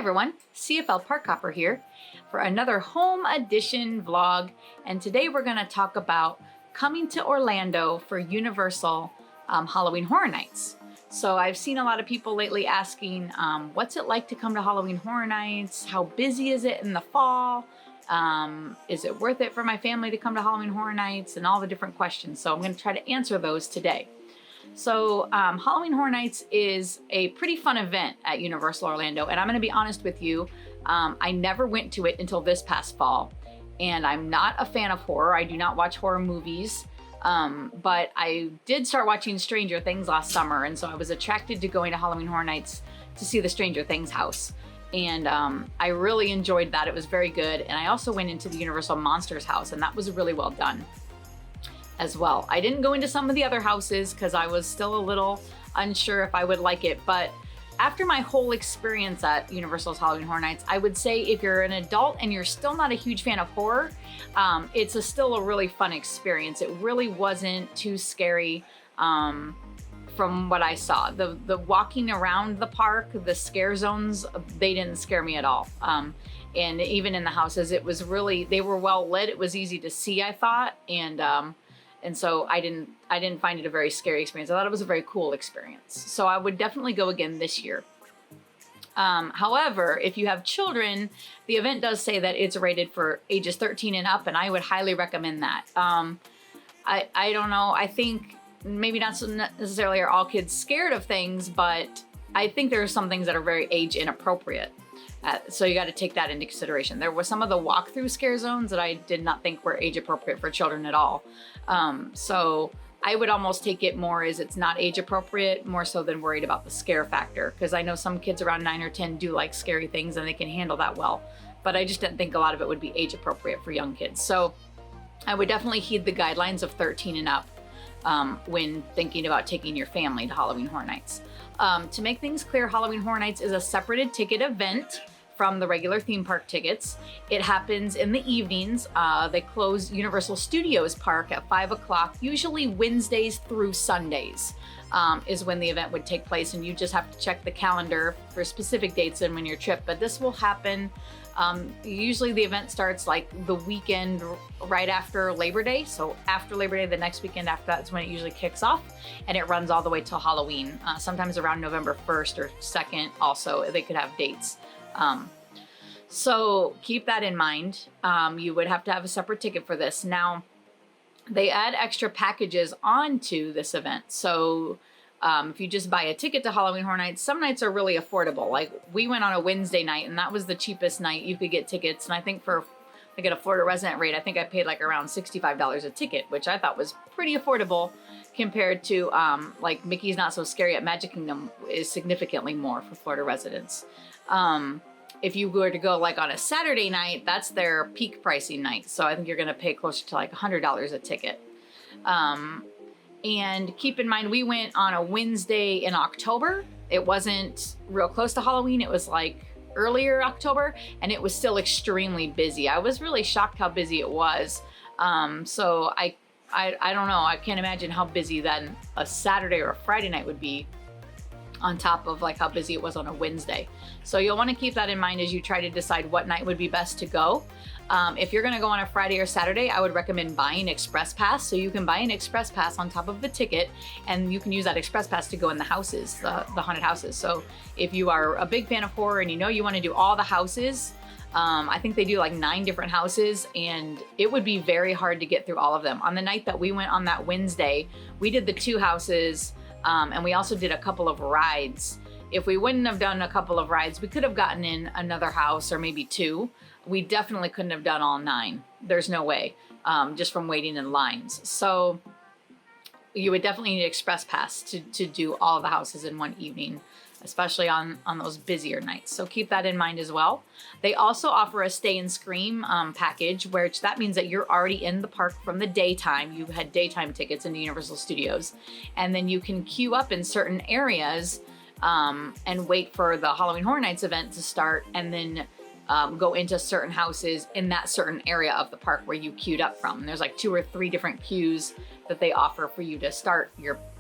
everyone, CFL Park Hopper here for another home edition vlog, and today we're going to talk about coming to Orlando for Universal Halloween Horror Nights. So I've seen a lot of people lately asking, what's it like to come to Halloween Horror Nights? How busy is it in the fall? Is it worth it for my family to come to Halloween Horror Nights? And all the different questions. So I'm going to try to answer those today. So Halloween Horror Nights is a pretty fun event at Universal Orlando, and I'm going to be honest with you, I never went to it until this past fall, and I'm not a fan of horror. I do not watch horror movies, but I did start watching Stranger Things last summer, and so I was attracted to going to Halloween Horror Nights to see the Stranger Things house, and I really enjoyed that. It was very good, and I also went into the Universal Monsters house, and that was really well done as well. I didn't go into some of the other houses because I was still a little unsure if I would like it, but after my whole experience at Universal's Halloween Horror Nights, I would say if you're an adult and you're still not a huge fan of horror, it's still a really fun experience. It really wasn't too scary from what I saw. The walking around the park, the scare zones, they didn't scare me at all. And even in the houses, it was really, they were well lit. It was easy to see, I thought, and so I didn't find it a very scary experience. I thought it was a very cool experience. So I would definitely go again this year. However, if you have children, the event does say that it's rated for ages 13 and up, and I would highly recommend that. I don't know. I think maybe not so necessarily are all kids scared of things, but I think there are some things that are very age inappropriate. So you got to take that into consideration. There were some of the walkthrough scare zones that I did not think were age appropriate for children at all. So I would almost take it more as it's not age appropriate, more so than worried about the scare factor. Because I know some kids around 9 or 10 do like scary things and they can handle that well. But I just didn't think a lot of it would be age appropriate for young kids. So I would definitely heed the guidelines of 13 and up when thinking about taking your family to Halloween Horror Nights. To make things clear, Halloween Horror Nights is a separated ticket event from the regular theme park tickets. It happens in the evenings. They close Universal Studios Park at 5 o'clock, usually Wednesdays through Sundays is when the event would take place, and you just have to check the calendar for specific dates and when your trip, but this will happen. Usually the event starts like the weekend right after Labor Day. So after Labor Day, the next weekend after that is when it usually kicks off, and it runs all the way till Halloween. Sometimes around November 1st or 2nd also, they could have dates. So keep that in mind. You would have to have a separate ticket for this. Now, they add extra packages onto this event. So if you just buy a ticket to Halloween Horror Nights, some nights are really affordable. Like we went on a Wednesday night, and that was the cheapest night you could get tickets. And I think for like at a Florida resident rate, I think I paid like around $65 a ticket, which I thought was pretty affordable compared to like Mickey's Not So Scary at Magic Kingdom is significantly more for Florida residents. If you were to go like on a Saturday night, that's their peak pricing night. So I think you're going to pay closer to like $100 a ticket. And keep in mind, we went on a Wednesday in October. It wasn't real close to Halloween. It was like earlier October, and it was still extremely busy. I was really shocked how busy it was. So I don't know. I can't imagine how busy then a Saturday or a Friday night would be, on top of like how busy it was on a Wednesday. So you'll want to keep that in mind as you try to decide what night would be best to go. If you're going to go on a Friday or Saturday, I would recommend buying Express Pass. So you can buy an Express Pass on top of the ticket, and you can use that Express Pass to go in the houses, the haunted houses. So if you are a big fan of horror and you know you want to do all the houses, I think they do like 9 different houses, and it would be very hard to get through all of them. On the night that we went on that Wednesday, we did the 2 houses, and we also did a couple of rides. If we wouldn't have done a couple of rides, we could have gotten in another house or maybe 2. We definitely couldn't have done all 9. There's no way, just from waiting in lines. So you would definitely need an Express Pass to do all of the houses in one evening, especially on those busier nights. So keep that in mind as well. They also offer a Stay and Scream package, which that means that you're already in the park from the daytime. You had daytime tickets into Universal Studios, and then you can queue up in certain areas and wait for the Halloween Horror Nights event to start, and then go into certain houses in that certain area of the park where you queued up from. And there's like 2 or 3 different queues that they offer for you to start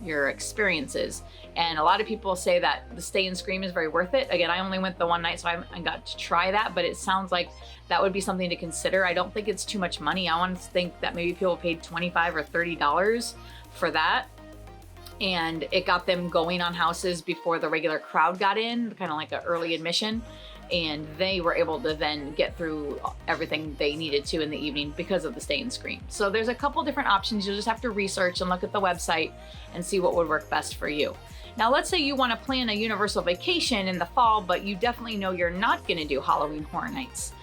your experiences. And a lot of people say that the Stay and Scream is very worth it. Again, I only went the one night, so I got to try that, but it sounds like that would be something to consider. I don't think it's too much money. I want to think that maybe people paid $25 or $30 for that. And it got them going on houses before the regular crowd got in, kind of like an early admission. And they were able to then get through everything they needed to in the evening because of the Stay and Scream. So there's a couple different options. You'll just have to research and look at the website and see what would work best for you. Now, let's say you want to plan a Universal vacation in the fall, but you definitely know you're not going to do Halloween Horror Nights.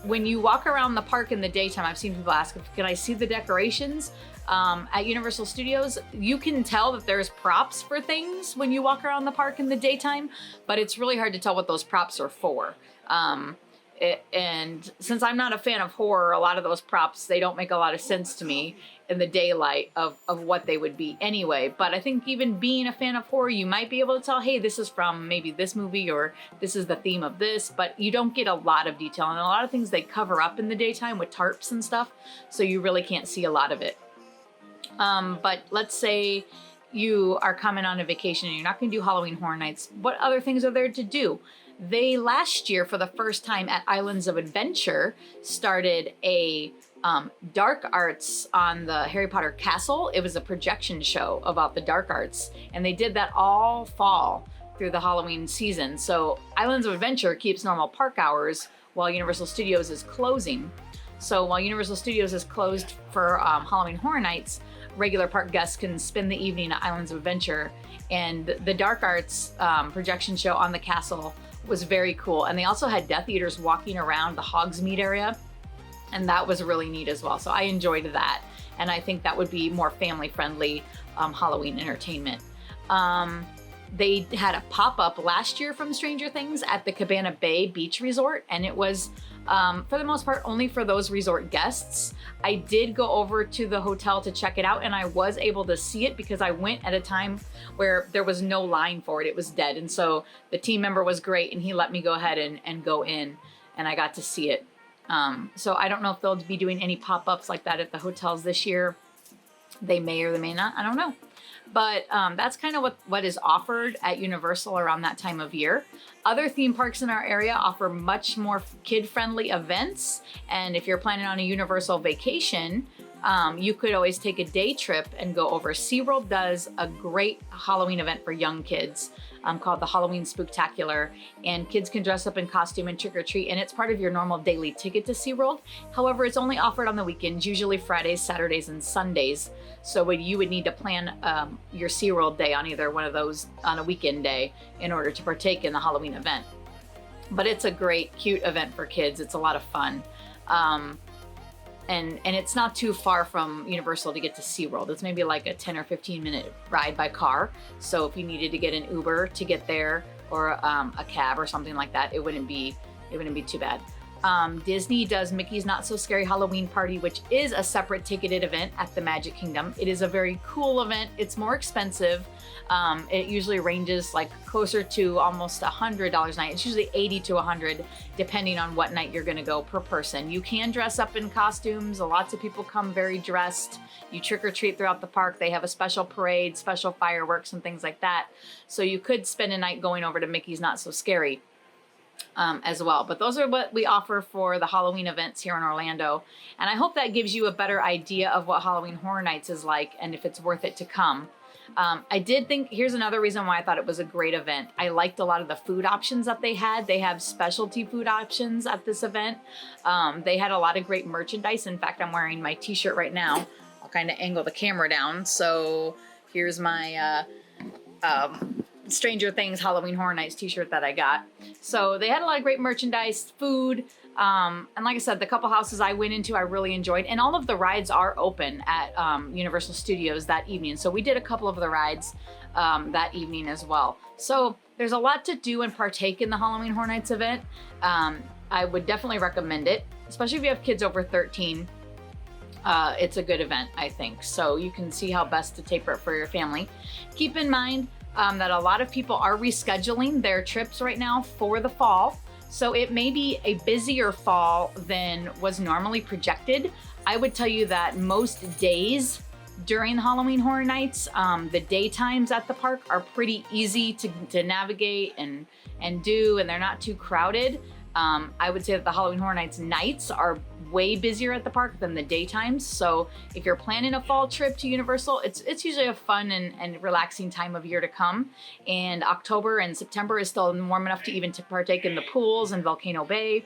When you walk around the park in the daytime, I've seen people ask, can I see the decorations? At Universal Studios, you can tell that there's props for things when you walk around the park in the daytime, but it's really hard to tell what those props are for. And since I'm not a fan of horror, a lot of those props, they don't make a lot of sense to me in the daylight of what they would be anyway. But I think even being a fan of horror, you might be able to tell, hey, this is from maybe this movie, or this is the theme of this, but you don't get a lot of detail. And a lot of things they cover up in the daytime with tarps and stuff, so you really can't see a lot of it. But let's say you are coming on a vacation and you're not going to do Halloween Horror Nights. What other things are there to do? They last year, for the first time at Islands of Adventure, started a dark arts on the Harry Potter castle. It was a projection show about the dark arts, and they did that all fall through the Halloween season. So Islands of Adventure keeps normal park hours while Universal Studios is closing. So while Universal Studios is closed for Halloween Horror Nights, regular park guests can spend the evening at Islands of Adventure. And the dark arts projection show on the castle was very cool. And they also had Death Eaters walking around the Hogsmeade area, and that was really neat as well. So I enjoyed that, and I think that would be more family-friendly Halloween entertainment. They had a pop-up last year from Stranger Things at the Cabana Bay Beach Resort, and it was, for the most part, only for those resort guests. I did go over to the hotel to check it out, and I was able to see it because I went at a time where there was no line for it. It was dead, and so the team member was great, and he let me go ahead and go in, and I got to see it. So I don't know if they'll be doing any pop-ups like that at the hotels this year. They may or they may not, I don't know. But that's kind of what is offered at Universal around that time of year. Other theme parks in our area offer much more kid-friendly events. And if you're planning on a Universal vacation, you could always take a day trip and go over. SeaWorld does a great Halloween event for young kids called the Halloween Spooktacular. And kids can dress up in costume and trick or treat, and it's part of your normal daily ticket to SeaWorld. However, it's only offered on the weekends, usually Fridays, Saturdays, and Sundays. So you would need to plan your SeaWorld day on either one of those on a weekend day in order to partake in the Halloween event. But it's a great, cute event for kids. It's a lot of fun. And it's not too far from Universal to get to SeaWorld. It's maybe like a 10 or 15 minute ride by car. So if you needed to get an Uber to get there, or a cab or something like that, it wouldn't be too bad. Disney does Mickey's Not So Scary Halloween Party, which is a separate ticketed event at the Magic Kingdom. It is a very cool event. It's more expensive. It usually ranges like closer to almost $100 a night. It's usually $80 to $100 depending on what night you're gonna go per person. You can dress up in costumes. Lots of people come very dressed. You trick or treat throughout the park. They have a special parade, special fireworks and things like that. So you could spend a night going over to Mickey's Not So Scary as well. But those are what we offer for the Halloween events here in Orlando. And I hope that gives you a better idea of what Halloween Horror Nights is like and if it's worth it to come. I did think, here's another reason why I thought it was a great event. I liked a lot of the food options that they had. They have specialty food options at this event. They had a lot of great merchandise. In fact, I'm wearing my t-shirt right now. I'll kind of angle the camera down. So here's my Stranger Things Halloween Horror Nights t-shirt that I got. So they had a lot of great merchandise, food, and like I said, the couple houses I went into I really enjoyed, and all of the rides are open at Universal Studios that evening. So we did a couple of the rides that evening as well. So there's a lot to do and partake in the Halloween Horror Nights event. I would definitely recommend it, especially if you have kids over 13. It's a good event, I think. So you can see how best to taper it for your family. Keep in mind that a lot of people are rescheduling their trips right now for the fall. So it may be a busier fall than was normally projected. I would tell you that most days during the Halloween Horror Nights, the daytimes at the park are pretty easy to navigate and do, and they're not too crowded. I would say that the Halloween Horror Nights nights are way busier at the park than the daytimes. So if you're planning a fall trip to Universal, it's usually a fun and relaxing time of year to come. And October and September is still warm enough to even to partake in the pools and Volcano Bay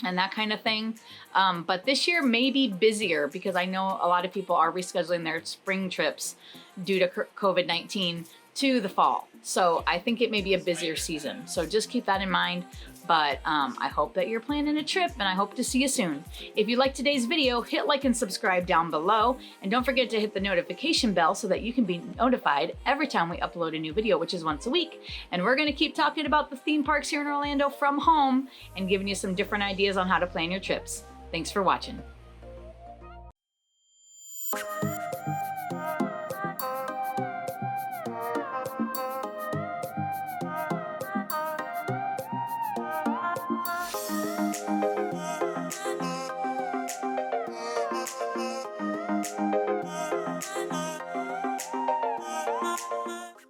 and that kind of thing. But this year may be busier because I know a lot of people are rescheduling their spring trips due to COVID-19 to the fall. So I think it may be a busier season. So just keep that in mind. But I hope that you're planning a trip, and I hope to see you soon. If you liked today's video, hit like and subscribe down below. And don't forget to hit the notification bell so that you can be notified every time we upload a new video, which is once a week. And we're gonna keep talking about the theme parks here in Orlando from home and giving you some different ideas on how to plan your trips. Thanks for watching.